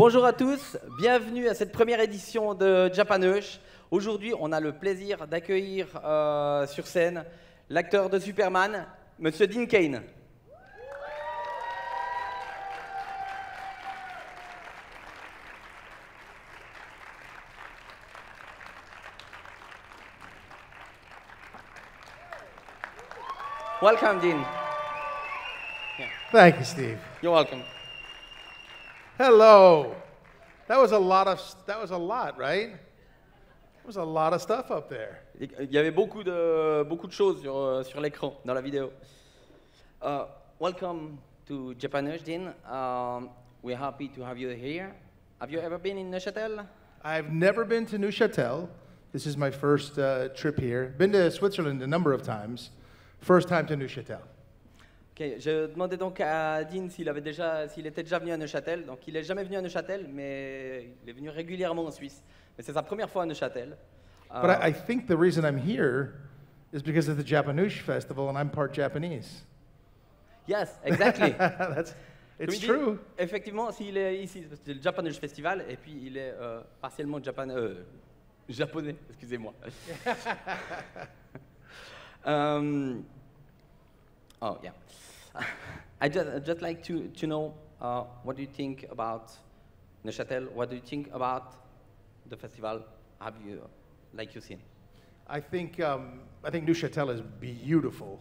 Bonjour à tous, bienvenue à cette première édition de Japaneuch. Aujourd'hui, on a le plaisir d'accueillir sur scène l'acteur de Superman, Monsieur Cain. Welcome, Dean. Thank you, Steve. You're welcome. Hello. That was a lot, right? There was a lot of stuff up there. Il y avait beaucoup de choses sur l'écran, dans la vidéo. Welcome to Japaneuch, Dean. We're happy to have you here. Have you ever been in Neuchâtel? I've never been to Neuchâtel. This is my first trip here. Been to Switzerland a number of times. First time to Neuchâtel. Okay, je demandais donc à Dean s'il était déjà venu à Neuchâtel. Donc il n'est jamais venu à Neuchâtel, mais il est venu régulièrement en Suisse. Mais c'est sa première fois à Neuchâtel. But I think the reason I'm here is because of the Japaneuch festival, and I'm part Japanese. Yes, exactly. It's true. Effectivement, s'il est ici, c'est le Japaneuch Festival, et puis il est partiellement japonais, excusez-moi. Oh yeah, I'd just like to know what do you think about Neuchâtel? What do you think about the festival? Have you seen? I think Neuchâtel is beautiful.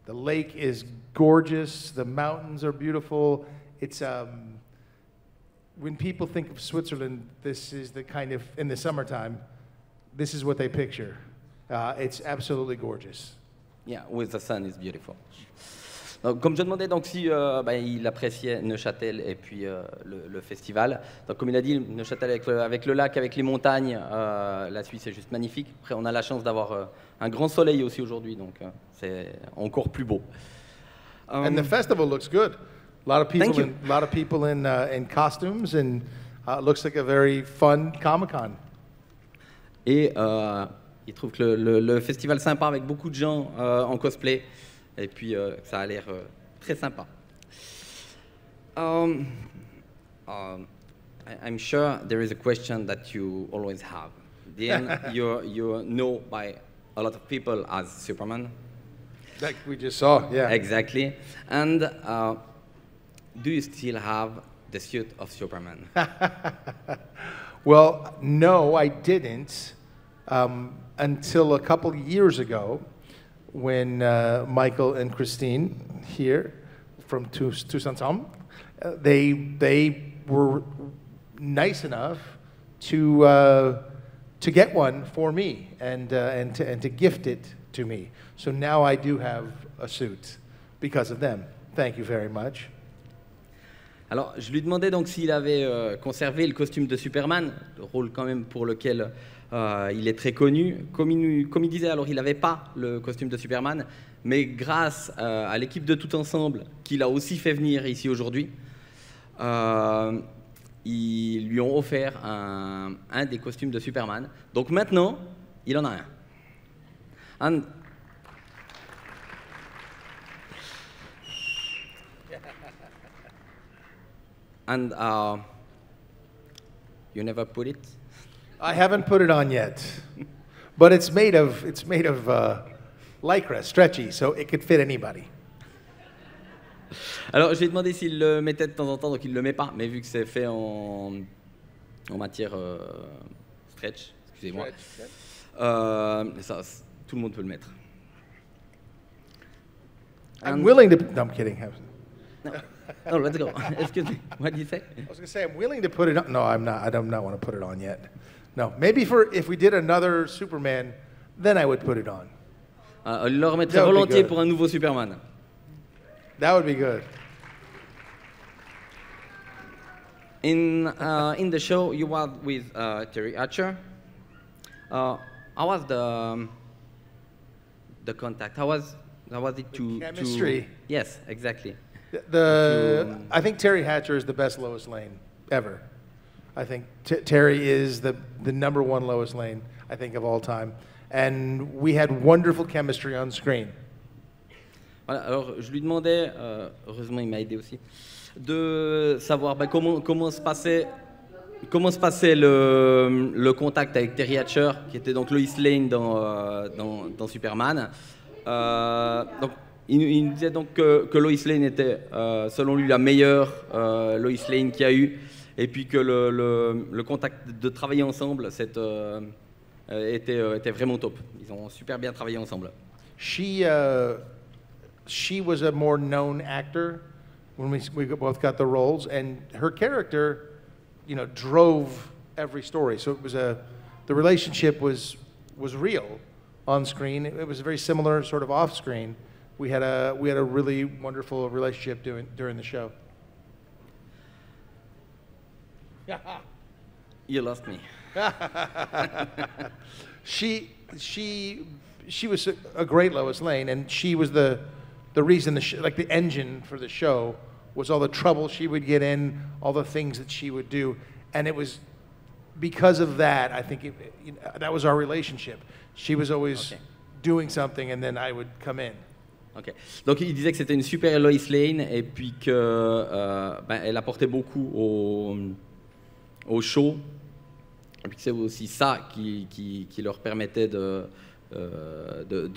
The lake is gorgeous. The mountains are beautiful. It's when people think of Switzerland, this is the kind of in the summertime. This is what they picture. It's absolutely gorgeous. Yeah, with the sun, it's beautiful. Donc, comme je demandais donc si il appréciait Neuchâtel et puis le festival. Donc comme il a dit, Neuchâtel avec le lac, avec les montagnes, la Suisse est juste magnifique. Après, on a la chance d'avoir un grand soleil aussi aujourd'hui, donc c'est encore plus beau. And the festival looks good. A lot of people in costumes, and looks like a very fun Comic-Con. Et il trouve que le festival sympa avec beaucoup de gens en cosplay. Et puis, ça a l'air très sympa. I'm sure there is a question that you always have. Then you know by a lot of people as Superman. Like we just saw, yeah. Exactly. And do you still have the suit of Superman? Well, no, I didn't until a couple of years ago, when Michael and Christine here from Toussaint, they were nice enough to get one for me and to gift it to me. So now I do have a suit because of them. Thank you very much. Alors, je lui demandais donc s'il avait conservé le costume de Superman, le rôle quand même pour lequel il est très connu. Comme il disait, alors il n'avait pas le costume de Superman, mais grâce à l'équipe de Tout Ensemble, qu'il a aussi fait venir ici aujourd'hui, ils lui ont offert un des costumes de Superman. Donc maintenant, il en a un. And you never put it? I haven't put it on yet, but it's made of lycra, stretchy, so it could fit anybody. Alors, je lui ai demandé s'il le mettait de temps en temps, donc il ne le met pas, mais vu que c'est fait en matière stretch, excusez-moi, ça, tout le monde peut le mettre. I'm willing to. No, I'm kidding. No, let's go. Excuse me. What did you say? I was going to say I'm willing to put it on. No, I'm not. I do not want to put it on yet. No, maybe if we did another Superman, then I would put it on. Il le remettrait volontiers pour un nouveau Superman. That would be good. In the show, you were with Terry Hatcher. How was the contact? How was it to chemistry? Yes, exactly. I think Terry Hatcher is the best Lois Lane ever. I think Terry is the number one Lois Lane, I think, of all time. And we had wonderful chemistry on screen. Voilà, alors je lui demandais, heureusement il m'a aidé aussi, de savoir comment se passait le contact avec Terry Hatcher, qui était donc Lois Lane dans Superman. Donc, il nous disait donc que Lois Lane était, selon lui, la meilleure Lois Lane qu'il y a eu, et puis que le contact de travailler ensemble était vraiment top. Ils ont super bien travaillé ensemble. She was a more known actor when we both got the roles, and her character, drove every story. So it was the relationship was real on screen. It was very similar, sort of off screen. We had a really wonderful relationship during the show. You lost me. She was a great Lois Lane, and she was the reason the engine for the show was all the trouble she would get in, all the things that she would do, and it was because of that. I think that was our relationship. She was always doing something, and then I would come in. Ok. Donc il disait que c'était une super Lois Lane et puis que elle apportait beaucoup au show. Et puis que c'est aussi ça qui leur permettait de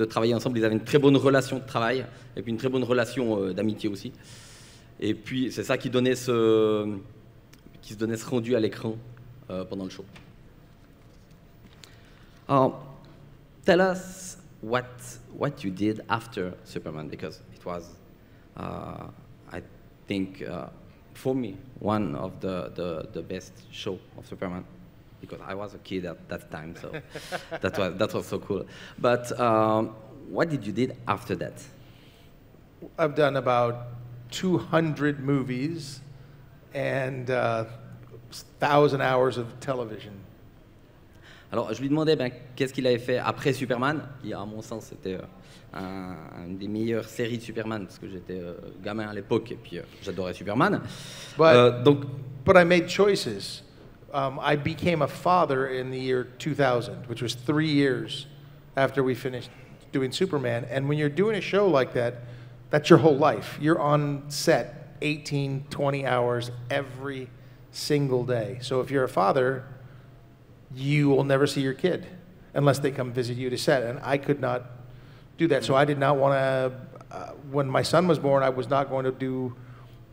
travailler ensemble. Ils avaient une très bonne relation de travail et puis une très bonne relation d'amitié aussi. Et puis c'est ça qui se donnait ce rendu à l'écran pendant le show. Tell us what you did after Superman, because it was, I think, for me, one of the best show of Superman, because I was a kid at that time, so that was so cool. But what did you did after that? I've done about 200 movies and 1,000 hours of television. Alors, je lui demandais qu'est-ce qu'il avait fait après Superman, qui, à mon sens, c'était une des meilleures séries de Superman, parce que j'étais gamin à l'époque, et puis j'adorais Superman. But I made choices. I became a father in the year 2000, which was 3 years after we finished doing Superman. And when you're doing a show like that, that's your whole life. You're on set 18, 20 hours every single day. So if you're a father, you will never see your kid unless they come visit you to set. And I could not do that. So I did not want to, when my son was born, I was not going to do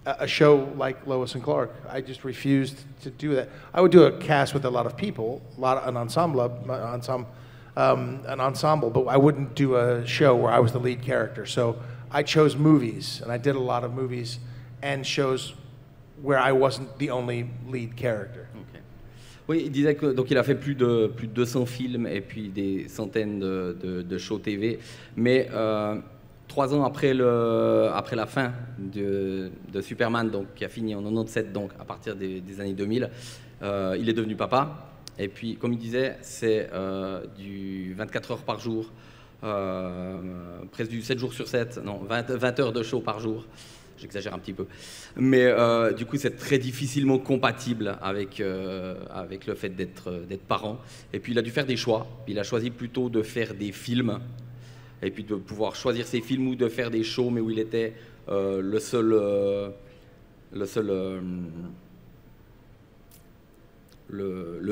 a show like Lois and Clark. I just refused to do that. I would do a cast with a lot of people, an ensemble, but I wouldn't do a show where I was the lead character. So I chose movies, and I did a lot of movies and shows where I wasn't the only lead character. Oui, il disait que donc il a fait plus de 200 films et puis des centaines de shows TV, mais 3 ans après la fin de Superman, donc qui a fini en 97, donc à partir des années 2000, il est devenu papa. Et puis, comme il disait, c'est du 24 heures par jour, presque du 7 jours sur 7, non, 20 heures de show par jour. J'exagère un petit peu. Mais du coup, c'est très difficilement compatible avec le fait d'être parent. Et puis, il a dû faire des choix. Il a choisi plutôt de faire des films, et puis de pouvoir choisir ses films ou de faire des shows, mais où il était le seul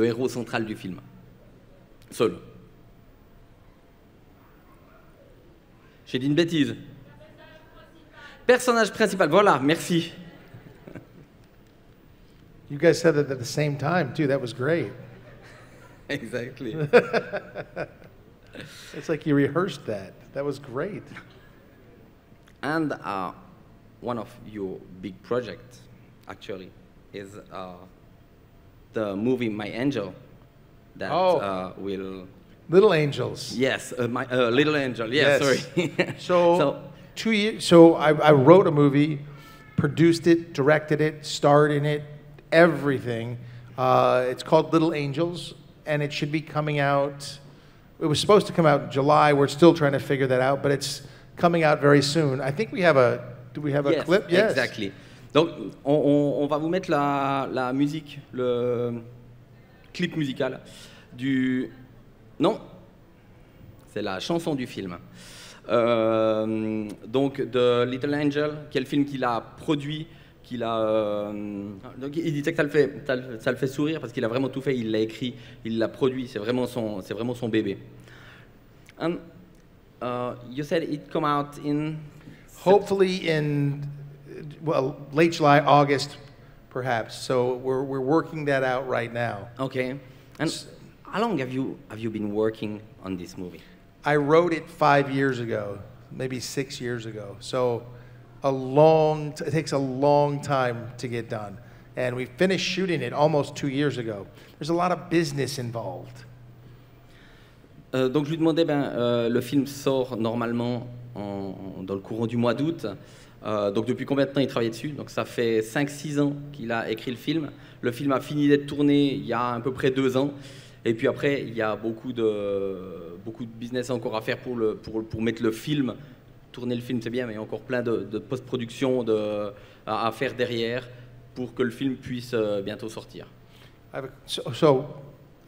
héros central du film. Seul. J'ai dit une bêtise. Personnage principal, voilà, merci. You guys said it at the same time, too. That was great. Exactly. It's like you rehearsed that. That was great. And one of your big projects, actually, is the movie My Angel that will... Little Angels. Yes, my Little Angel. Yeah, yes. Sorry. So 2 years. So I wrote a movie, produced it, directed it, starred in it, everything. It's called Little Angels, and it should be coming out. It was supposed to come out in July. We're still trying to figure that out, but it's coming out very soon. I think we have a. Do we have a clip? Yes, exactly. Donc, on va vous mettre la musique, le clip musical du. Non, c'est la chanson du film. Donc de Little Angel, qui est le film qu'il a produit, donc il disait que ça le fait sourire parce qu'il a vraiment tout fait, il l'a écrit, il l'a produit, c'est vraiment son bébé. And you said it come out in Hopefully in, well, late July, August, perhaps. So we're working that out right now. Okay. And how long have you been working on this movie? I wrote it 5 years ago, maybe 6 years ago. So it takes a long time to get done. And we finished shooting it almost 2 years ago. There's a lot of business involved. Donc je lui demandais, le film sort normalement dans le courant du mois d'août. Donc depuis combien de temps il travaille dessus? Donc ça fait 5-6 ans qu'il a écrit le film. Le film a fini d'être tourné il y a à peu près 2 ans. Et puis après, il y a beaucoup de business encore à faire pour mettre le film. Tourner le film, c'est bien, mais il y a encore plein de post-production à faire derrière pour que le film puisse bientôt sortir. So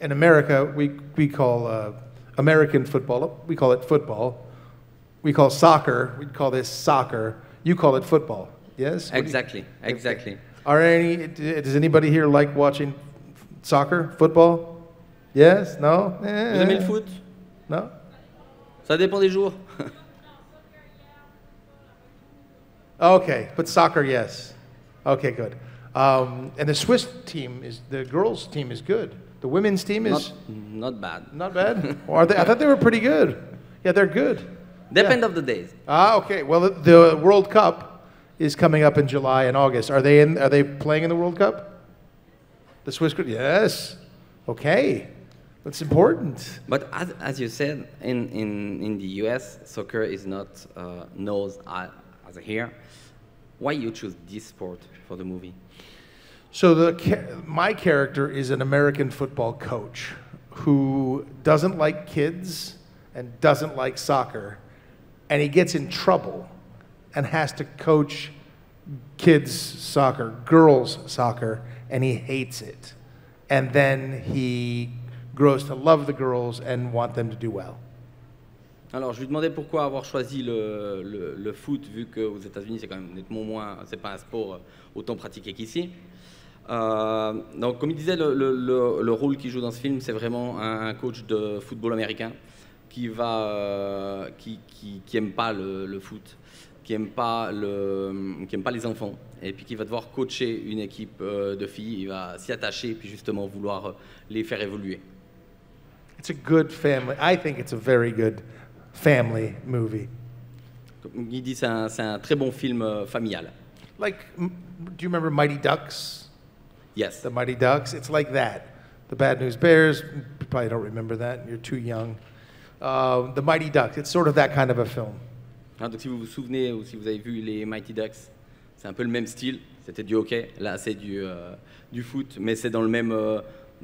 in America, we call American football, we call it football. We call soccer, we call this soccer. You call it football, yes? Exactly. Does anybody here like watching soccer, football? Yes? No? Vous aimez le foot? No? Ça dépend des jours. Okay, but soccer, yes. Okay, good. And the Swiss team the girls' team is good. The women's team is not bad. Not bad. Or are they? I thought they were pretty good. Yeah, they're good. Depend of the days. Okay. Well, the World Cup is coming up in July and August. Are they playing in the World Cup? The Swiss group? Yes. Okay. That's important. But as you said, in the US, soccer is not known as here. Why you choose this sport for the movie? So my character is an American football coach who doesn't like kids and doesn't like soccer, and he gets in trouble and has to coach kids soccer, girls soccer, and he hates it. And then he grows to love the girls and want them to do well. Alors, je lui demandais pourquoi avoir choisi le foot, vu qu'aux États-Unis, c'est quand même nettement moins, c'est pas un sport autant pratiqué qu'ici. Donc, comme il disait, le rôle qu'il joue dans ce film, c'est vraiment un coach de football américain qui aime pas le foot, qui aime pas les enfants, et puis qui va devoir coacher une équipe de filles. Il va s'y attacher, et puis justement vouloir les faire évoluer. It's a good family. I think it's a very good family movie. Il dit c'est un très bon film familial. Like, do you remember Mighty Ducks? Yes. The Mighty Ducks. It's like that. The Bad News Bears. You probably don't remember that. You're too young. The Mighty Ducks. It's sort of that kind of a film. Donc si vous vous souvenez ou si vous avez vu les Mighty Ducks, c'est un peu le même style. C'était du hockey. Là, c'est du foot, mais c'est dans le même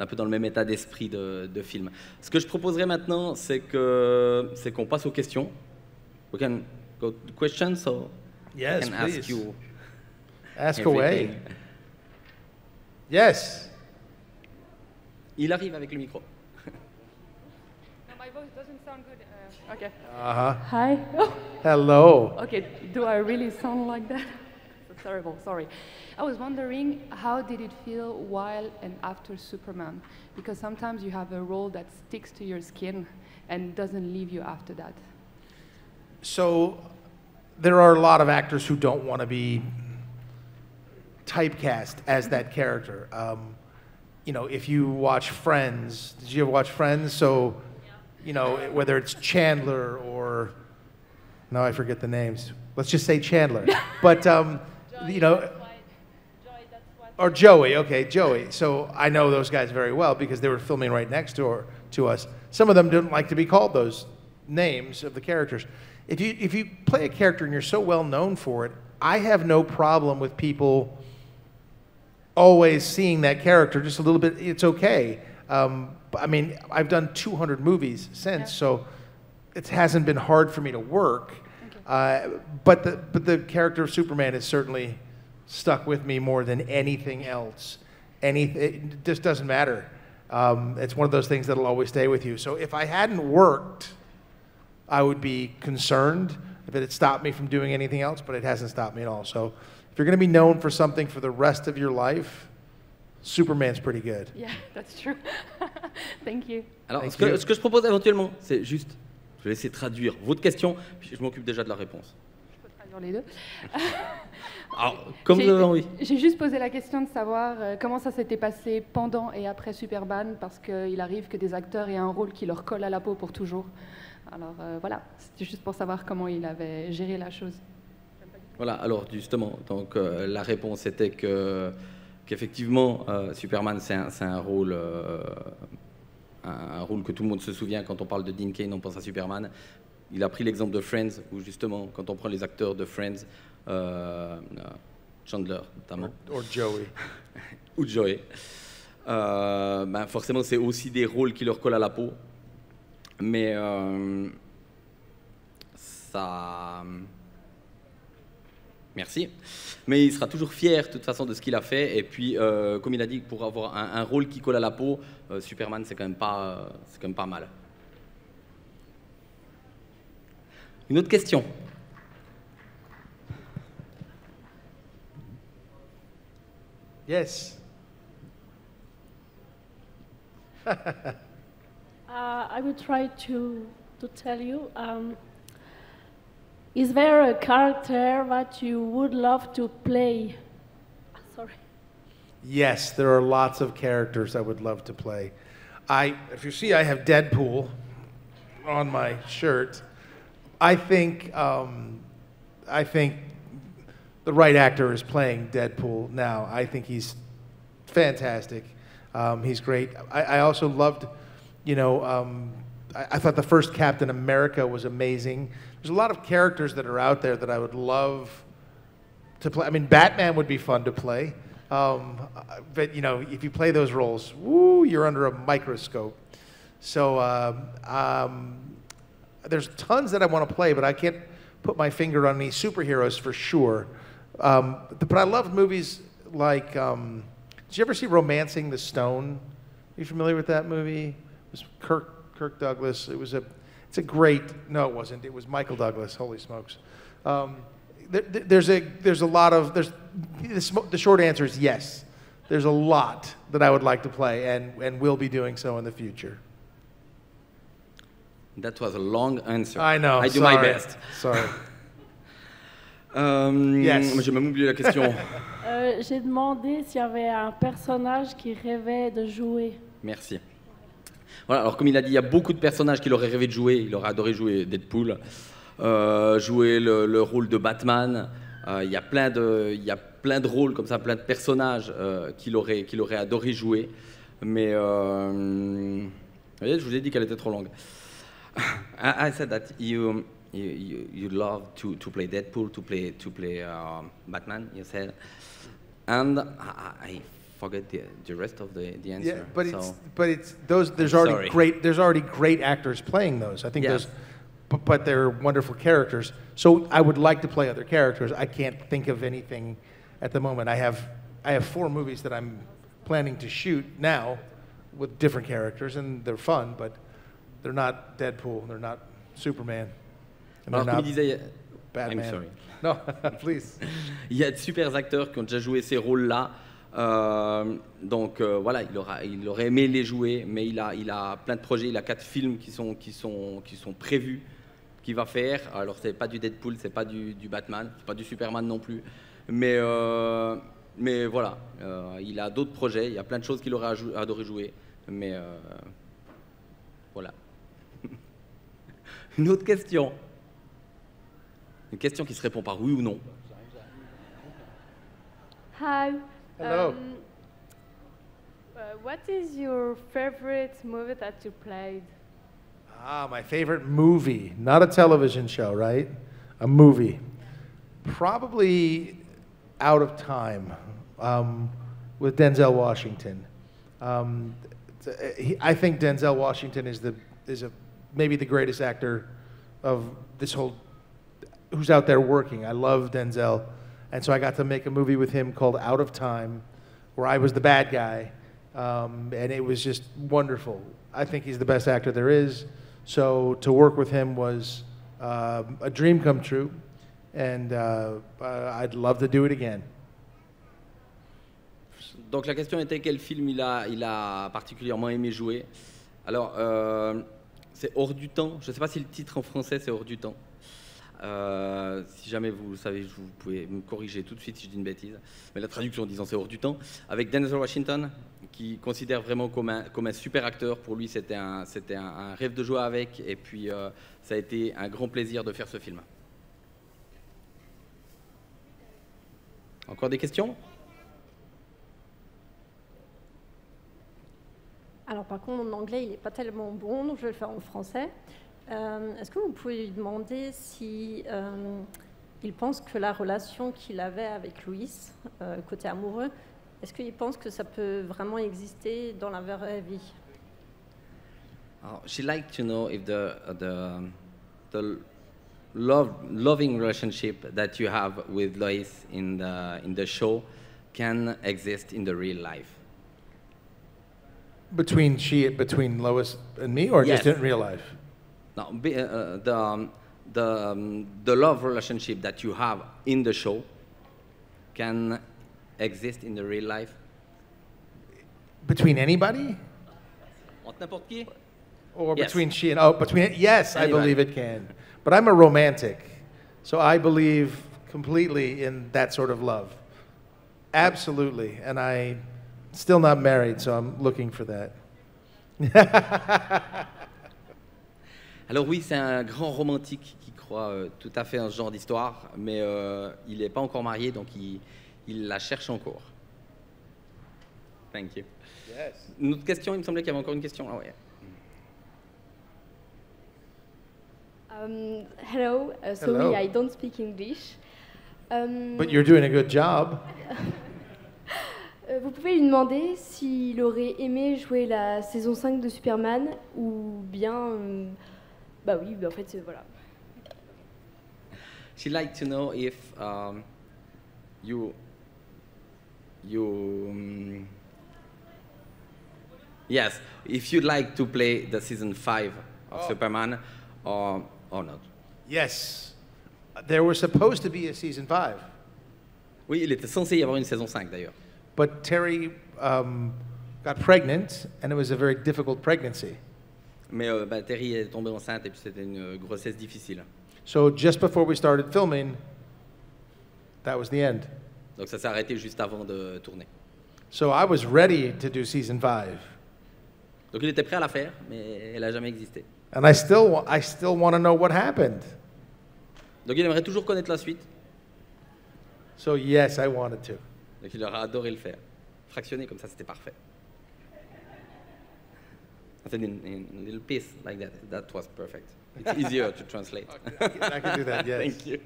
un peu dans le même état d'esprit de film. Ce que je proposerais maintenant, c'est qu'on passe aux questions. We can go to questions, so yes, I can please. ask you. Ask everything. away. Yes. Il arrive avec le micro. No, my voice doesn't sound good. Okay. Uh-huh. Hi. Hello. Okay, do I really sound like that? That's terrible, sorry. I was wondering, how did it feel while and after Superman? Because sometimes you have a role that sticks to your skin and doesn't leave you after that. So there are a lot of actors who don't want to be typecast as that character. You know, if you watch Friends, did you ever watch Friends? So, you know, whether it's Chandler or, no, I forget the names. Let's just say Chandler. But, you know, or Joey, okay, Joey. So I know those guys very well because they were filming right next to us. Some of them didn't like to be called those names of the characters. If you play a character and you're so well known for it, I have no problem with people always seeing that character just a little bit. It's okay. I mean, I've done 200 movies since, so it hasn't been hard for me to work. Okay. But the character of Superman is certainly stuck with me more than anything else. It just doesn't matter. It's one of those things that'll always stay with you. So if I hadn't worked I would be concerned if it had stopped me from doing anything else, but it hasn't stopped me at all. So if you're going to be known for something for the rest of your life, Superman's pretty good. Yeah, that's true. Thank you. Alors, Thank ce que je propose éventuellement, c'est juste, je vais essayer de traduire votre question, puis je m'occupe déjà de la réponse. Je peux traduire les deux. Alors, comme vous avez envie. J'ai juste posé la question de savoir comment ça s'était passé pendant et après Superman, parce qu'il arrive que des acteurs aient un rôle qui leur colle à la peau pour toujours. Alors voilà, c'était juste pour savoir comment il avait géré la chose. Voilà, alors justement, donc, la réponse était qu'effectivement, Superman, c'est un rôle que tout le monde se souvient. Quand on parle de Dean Cain, on pense à Superman. Il a pris l'exemple de Friends, où justement, quand on prend les acteurs de Friends, Chandler notamment. Or Joey. Ou Joey. Ben forcément, c'est aussi des rôles qui leur collent à la peau. Mais ça... Merci. Mais il sera toujours fier, de toute façon, de ce qu'il a fait. Et puis, comme il a dit, pour avoir un rôle qui colle à la peau, Superman, c'est quand même pas mal. Une autre question. Yes. I will try to tell you. Is there a character that you would love to play? Sorry. Yes, there are lots of characters I would love to play. If you see, I have Deadpool on my shirt. I think the right actor is playing Deadpool now. I think he's fantastic. He's great. I also loved, I thought the first Captain America was amazing. There's a lot of characters that are out there that I would love to play. I mean, Batman would be fun to play. But, if you play those roles, woo, you're under a microscope. So there's tons that I want to play, but I can't put my finger on any superheroes for sure. But I loved movies like, did you ever see Romancing the Stone? Are you familiar with that movie? It was Kirk Douglas. It's a great, no it wasn't, it was Michael Douglas, holy smokes. There's a lot of, the short answer is yes. There's a lot that I would like to play and will be doing so in the future. That was a long answer. I know, I do my best. Sorry. Yes. J'ai même oublié la question. J'ai demandé s'il y avait un personnage qui rêvait de jouer. Merci. Voilà, alors comme il a dit, il y a beaucoup de personnages qu'il aurait rêvé de jouer. Il aurait adoré jouer Deadpool, jouer le rôle de Batman. Il y a plein de rôles comme ça, plein de personnages qu'il aurait adoré jouer. Mais vous voyez, je vous ai dit qu'elle était trop longue. I said that you love to play Deadpool, to play Batman. You said, and I forget the rest of the answer. Yeah, but it's those. There's already great actors playing those. I think Yeah. those, but they're wonderful characters. So I would like to play other characters. I can't think of anything at the moment. I have 4 movies that I'm planning to shoot now with different characters, and they're fun, but they're not Deadpool. They're not Superman. And Alors they're comme not il disait, Batman. I'm sorry. No, please. Il y a de super acteurs qui ont déjà joué ces rôles-là. Donc voilà, il aurait aimé les jouer, mais il a plein de projets. Il a 4 films qui sont prévus, qu'il va faire. Alors c'est pas du Deadpool, c'est pas du Batman, c'est pas du Superman non plus. Mais voilà, il a d'autres projets. Il y a plein de choses qu'il aurait adoré jouer. Mais voilà. Une autre question. Une question qui se répond par oui ou non. Hi. Hello. What is your favorite movie that you played? My favorite movie, not a television show, right? A movie. Probably Out of Time with Denzel Washington. I think Denzel Washington is maybe the greatest actor of this whole, who's out there working. I love Denzel. And so I got to make a movie with him called Out of Time, where I was the bad guy. And it was just wonderful. I think he's the best actor there is. So to work with him was a dream come true, and I'd love to do it again. Donc la question était quel film il a particulièrement aimé jouer. Alors, c'est Hors du temps. Je ne sais pas si le titre en français c'est Hors du temps. Si jamais vous savez, vous pouvez me corriger tout de suite si je dis une bêtise. Mais la traduction en disant c'est Hors du temps. Avec Denzel Washington, qui considère vraiment comme un super acteur. Pour lui, c'était un rêve de jouer avec. Et puis, ça a été un grand plaisir de faire ce film. Encore des questions ? Alors par contre, mon anglais, il n'est pas tellement bon, donc je vais le faire en français. Est-ce que vous pouvez lui demander si il pense que la relation qu'il avait avec Louis, côté amoureux, est-ce qu'il pense que ça peut vraiment exister dans la vraie vie? She'd like to know if the loving relationship that you have with Lois in the show can exist in the real life. Between Lois and me, or Yes. just in real life? No, the love relationship that you have in the show can exist in the real life. Between anybody? Entre n'importe qui? Or Yes. between yes, I Anybody. believe it can. But I'm a romantic, so I believe completely in that sort of love. Absolutely, and I'm still not married, so I'm looking for that. Alors oui, c'est un grand romantique qui croit tout à fait en ce genre d'histoire, mais il n'est pas encore marié, donc il la cherche encore. Thank you. Yes. Une autre question, il me semblait qu'il y avait encore une question. Ah ouais. Hello, sorry, Hello. I don't speak English. But you're doing a good job. Vous pouvez lui demander s'il aurait aimé jouer la saison 5 de Superman ou bien... bah oui, en fait, voilà. She'd like to know if yes, if you'd like to play the season 5 of Superman or not. Yes. There was supposed to be a season 5, Oui, il était censé y avoir une saison 5 d'ailleurs. but Terry got pregnant, and it was a very difficult pregnancy. Mais Terry est tombée enceinte et puis c'était une grossesse difficile. So just before we started filming, that was the end. Donc ça s'est arrêté juste avant de tourner. So I was ready to do season 5, Donc il était prêt à la faire, mais elle n'a jamais existé. and I still want to know what happened. Donc il aimerait toujours connaître la suite. So yes, I wanted to. Donc il aurait adoré le faire. Fractionné comme ça, c'était parfait. I said in a little piece like that. That was perfect. It's easier to translate. I can do that, yes. Thank you.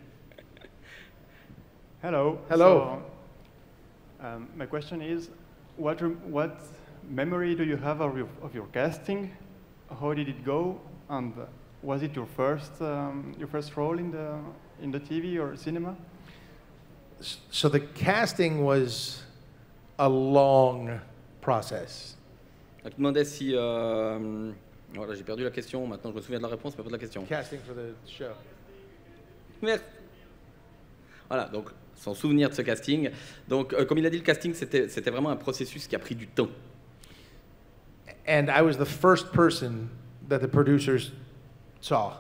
Hello. Hello. So, my question is, what memory do you have of your casting? How did it go? And was it your first role in the TV or cinema? So the casting was a long process. Donc il demandait si... voilà, j'ai perdu la question. Maintenant, je me souviens de la réponse, mais pas de la question. Casting for the show. Merci. Voilà, donc son souvenir de ce casting. Donc, comme il a dit, le casting, c'était vraiment un processus qui a pris du temps. And I was the first person that the producers saw,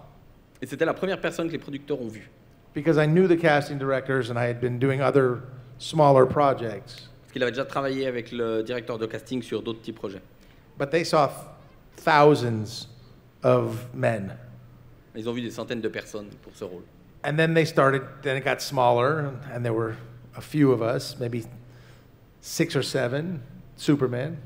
Et c'était la première personne que les producteurs ont vue. because I knew the casting directors and I had been doing other smaller projects. Parce qu'il avait déjà travaillé avec le directeur de casting sur d'autres petits projets. But they saw thousands of men. Ils ont vu des centaines de personnes pour ce rôle. And then it got smaller, and there were a few of us, maybe 6 or 7 Supermen.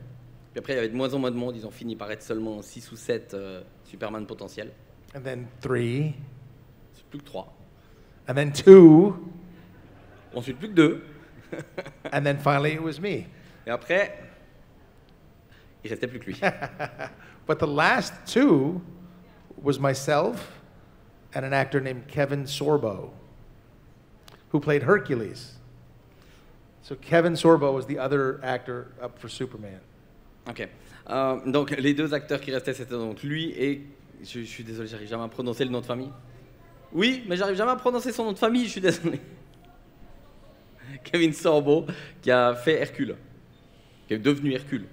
Puis après, il y avait de moins en moins de monde. Ils ont fini par être seulement 6 ou 7 Superman potentiels. And then 3, C'est plus que 3. and then 2, Ensuite, plus que 2. and then finally it was me. Et après, il restait plus que lui. But the last 2 was myself and an actor named Kevin Sorbo, who played Hercules. So Kevin Sorbo was the other actor up for Superman. Ok. Donc, les deux acteurs qui restaient, c'était donc lui et... Je suis désolé, j'arrive jamais à prononcer le nom de famille. Oui, mais j'arrive jamais à prononcer son nom de famille, je suis désolé. Kevin Sorbo, qui a fait Hercule, qui est devenu Hercule.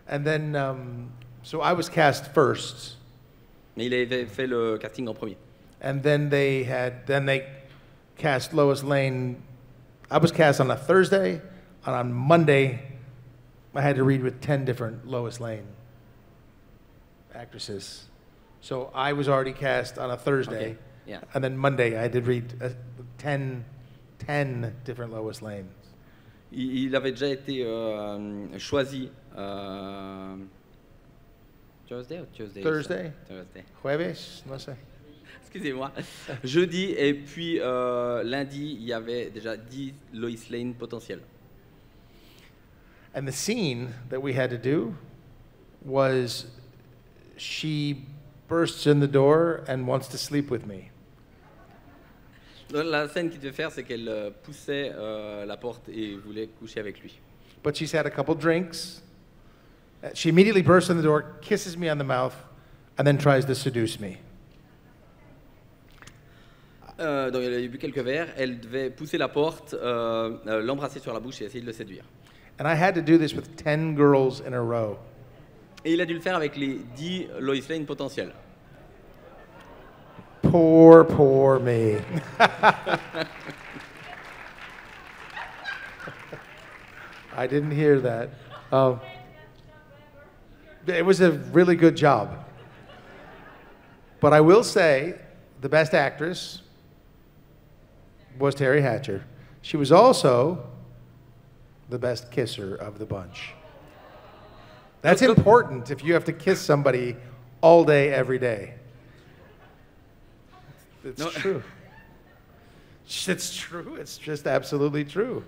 And then, so I was cast first. Mais il avait fait le casting en premier. And then they cast Lois Lane. I was cast on a Thursday, and on Monday, I had to read with 10 different Lois Lane actresses. So I was already cast on a Thursday, Okay, yeah. and then Monday I had to read 10 different Lois Lane. Il avait déjà été choisi Thursday ou Tuesday? Thursday? Thursday. Jueves, no sé. Excusez-moi. Jeudi et puis lundi, il y avait déjà 10 Lois Lane potentiels. And the scene that we had to do was she bursts in the door and wants to sleep with me. La scène qu'il devait faire, c'est qu'elle poussait la porte et voulait coucher avec lui. But she's had a couple drinks. She immediately bursts in the door, kisses me on the mouth, and then tries to seduce me. Donc elle a bu quelques verres, elle devait pousser la porte, l'embrasser sur la bouche et essayer de le séduire. And I had to do this with 10 girls in a row. Et il a dû le faire avec les 10 Lois Lane potentiels. Poor me. I didn't hear that. It was a really good job. But I will say the best actress was Terry Hatcher. She was also the best kisser of the bunch. That's important if you have to kiss somebody all day, every day. It's true. It's true. It's just absolutely true.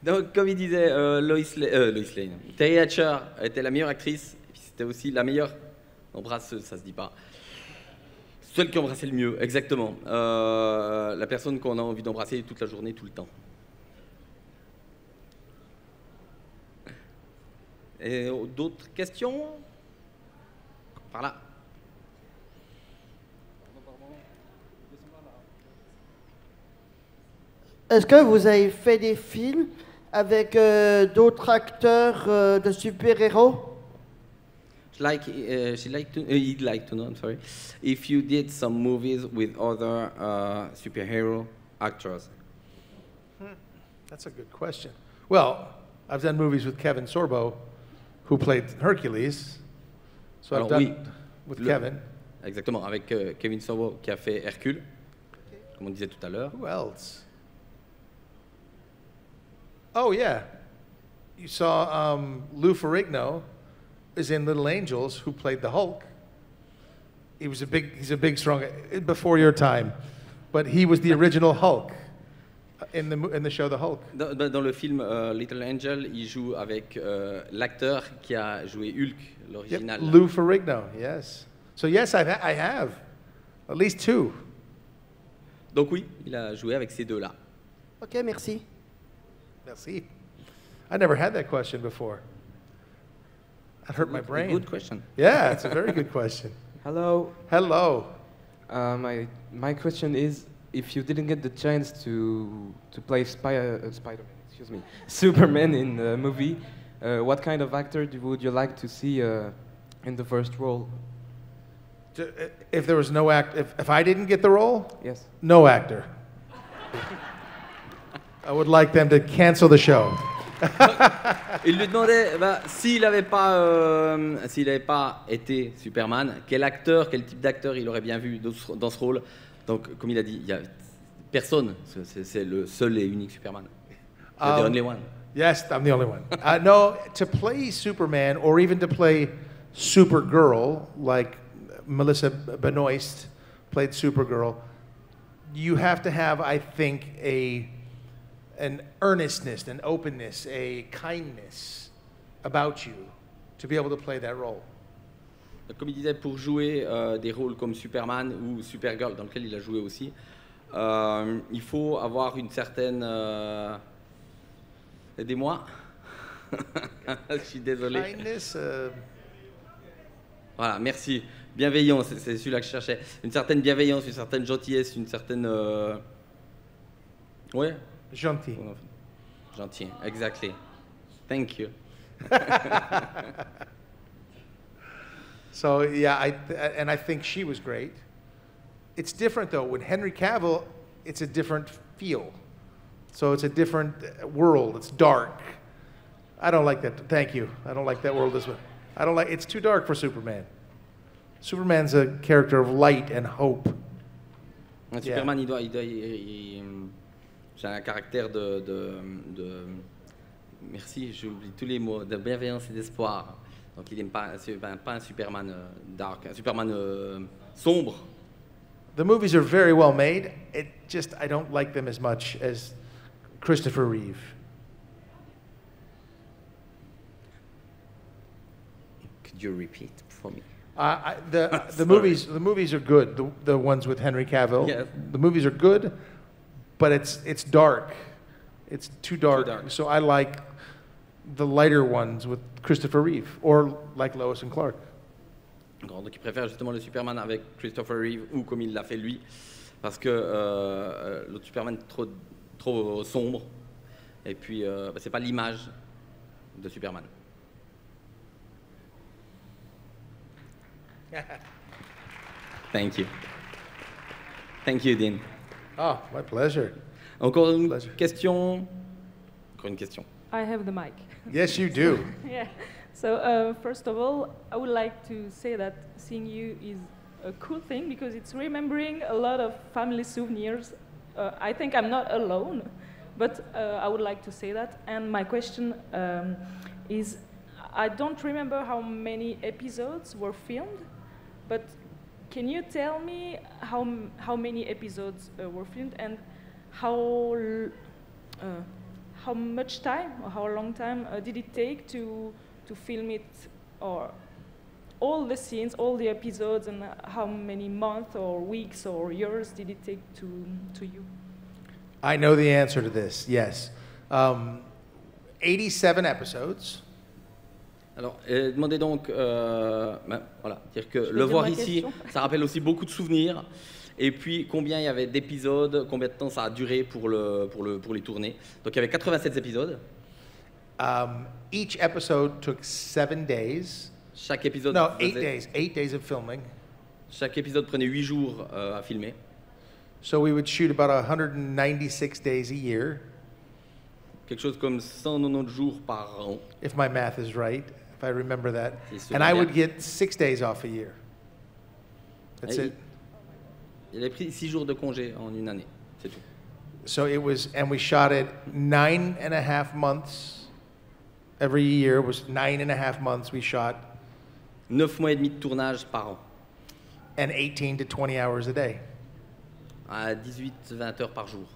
Donc, comme il disait, Lois Lane, Terry Hatcher était la meilleure actrice, et puis c'était aussi la meilleure embrasseuse, ça se dit pas. Celle qui embrassait le mieux, exactement. La personne qu'on a envie d'embrasser toute la journée, tout le temps. Et d'autres questions? Par là. Est-ce que vous avez fait des films avec d'autres acteurs de super-héros? He'd like to know, I'm sorry, if you did some movies with other superhero actors. That's a good question. Well, I've done movies with Kevin Sorbo, who played Hercules. So Alors, I've oui, done with Kevin. Exactement, avec Kevin Sorbo qui a fait Hercule, comme on disait tout à l'heure. Who else? Oh, yeah. You saw Lou Ferrigno is in Little Angels, who played the Hulk. He's a big, strong, before your time. But he was the original Hulk in the show The Hulk. Dans le film Little Angel, il joue avec l'acteur qui a joué Hulk, l'original. Yep, Lou Ferrigno, yes. So yes, I have. At least 2. Donc oui, il a joué avec ces deux-là. Ok, merci. Merci. I never had that question before. That hurt my brain. Good question. Yeah, it's a very good question. Hello. Hello. My question is, if you didn't get the chance to play Superman in the movie, what kind of actor would you like to see in the first role? If there was no if I didn't get the role, Yes. no actor. I would like them to cancel the show. Il lui demandait s'il n'avait pas été Superman, quel type d'acteur il aurait bien vu dans ce rôle. Donc, comme il a dit, il y a personne. C'est le seul et unique Superman. The only one. Yes, I'm the only one. No, to play Superman or even to play Supergirl, like Melissa Benoist played Supergirl, you have to have, I think, an earnestness, an openness, a kindness about you to be able to play that role. Comme il disait, pour jouer des rôles comme Superman ou Supergirl, dans lequel il a joué aussi, il faut avoir une certaine... Aidez-moi. Je suis désolé. Kindness. Voilà, merci. Bienveillance, c'est celui-là que je cherchais. Une certaine bienveillance, une certaine gentillesse, une certaine... Ouais. Gentil. Gentil, exactly. Thank you. So yeah, I think she was great. It's different though. With Henry Cavill, it's a different feel. So it's a different world. It's dark. I don't like that. Thank you. I don't like that world as well. I don't like. It's too dark for Superman. Superman's a character of light and hope. Superman, j'ai un caractère merci, j'oublie tous les mots, de bienveillance et d'espoir. Donc il n'aime pas un Superman dark, un Superman sombre. The movies are very well made. I don't like them as much as Christopher Reeve. Could you repeat for me? The movies are good. The ones with Henry Cavill. Yes. The movies are good, but it's dark. It's too dark. So I like the lighter ones with Christopher Reeve, or like Lois and Clark. Donc il préfère justement le Superman avec Christopher Reeve ou comme il l'a fait lui, parce que l'autre Superman est trop sombre, et puis c'est pas l'image de Superman. Thank you. Thank you, Dean. Oh, my pleasure. Encore une question. Encore une question. I have the mic. Yes, you do. Yeah. So first of all, I would like to say that seeing you is a cool thing because it's remembering a lot of family souvenirs. I think I'm not alone, but I would like to say that. And my question is, I don't remember how many episodes were filmed, but can you tell me how many episodes were filmed and how much time or how long time did it take to film it, or all the scenes, all the episodes, and how many months or weeks or years did it take to you? I know the answer to this, yes. 87 episodes. Alors, demandez donc, voilà, dire que le voir ici, ça rappelle aussi beaucoup de souvenirs. Et puis, combien il y avait d'épisodes, combien de temps ça a duré pour les tourner. Donc, il y avait 87 épisodes. Each episode took 7 days. Chaque épisode... No, 8 days. 8 days of filming. Chaque épisode prenait 8 jours à filmer. So we would shoot about 196 days a year. Quelque chose comme 190 jours par an. If my math is right, if I remember that. And I would get 6 days off a year. That's it. Il avait pris 6 jours de congé en une année, c'est tout. So it was, and we shot it 9.5 months. Every year was 9.5 months we shot. 9 mois et demi de tournage par an. And 18 to 20 hours a day. À 18-20 heures par jour.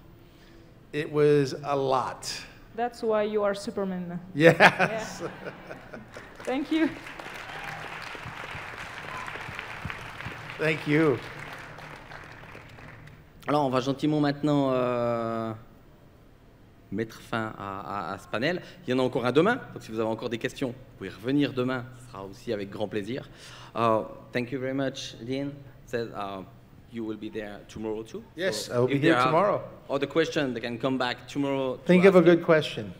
It was a lot. That's why you are Superman. Yes. Yeah. Thank you. Thank you. Alors, on va gentiment maintenant mettre fin à ce panel. Il y en a encore un demain, donc si vous avez encore des questions, vous pouvez revenir demain, ce sera aussi avec grand plaisir. Thank you very much, Dean. You will be there tomorrow too? Yes, so I will be here tomorrow. Other question, they can come back tomorrow. Think of a good question.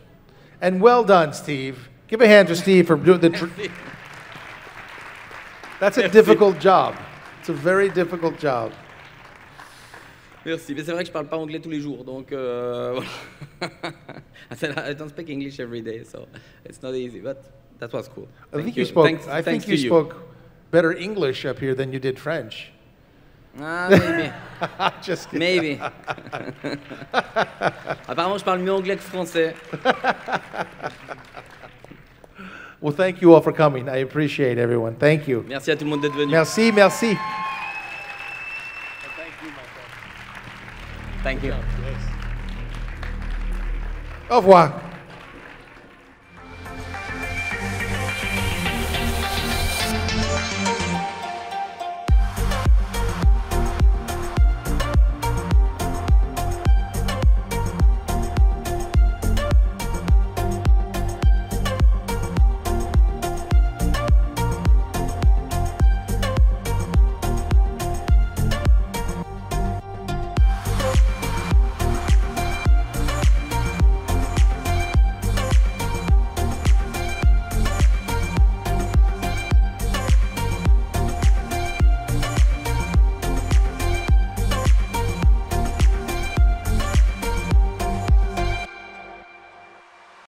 And well done, Steve. Give a hand to Steve for doing the... That's a difficult job. It's a very difficult job. Merci, mais c'est vrai que je parle pas anglais tous les jours, donc voilà. I don't speak English every day, so it's not easy, but that was cool. I think you spoke better English up here than you did French. Ah, maybe. Just kidding. Maybe. Apparemment, je parle mieux anglais que français. Well, thank you all for coming. I appreciate everyone. Thank you. Merci à tout le monde d'être venu. Merci, merci. Thank you. Au revoir.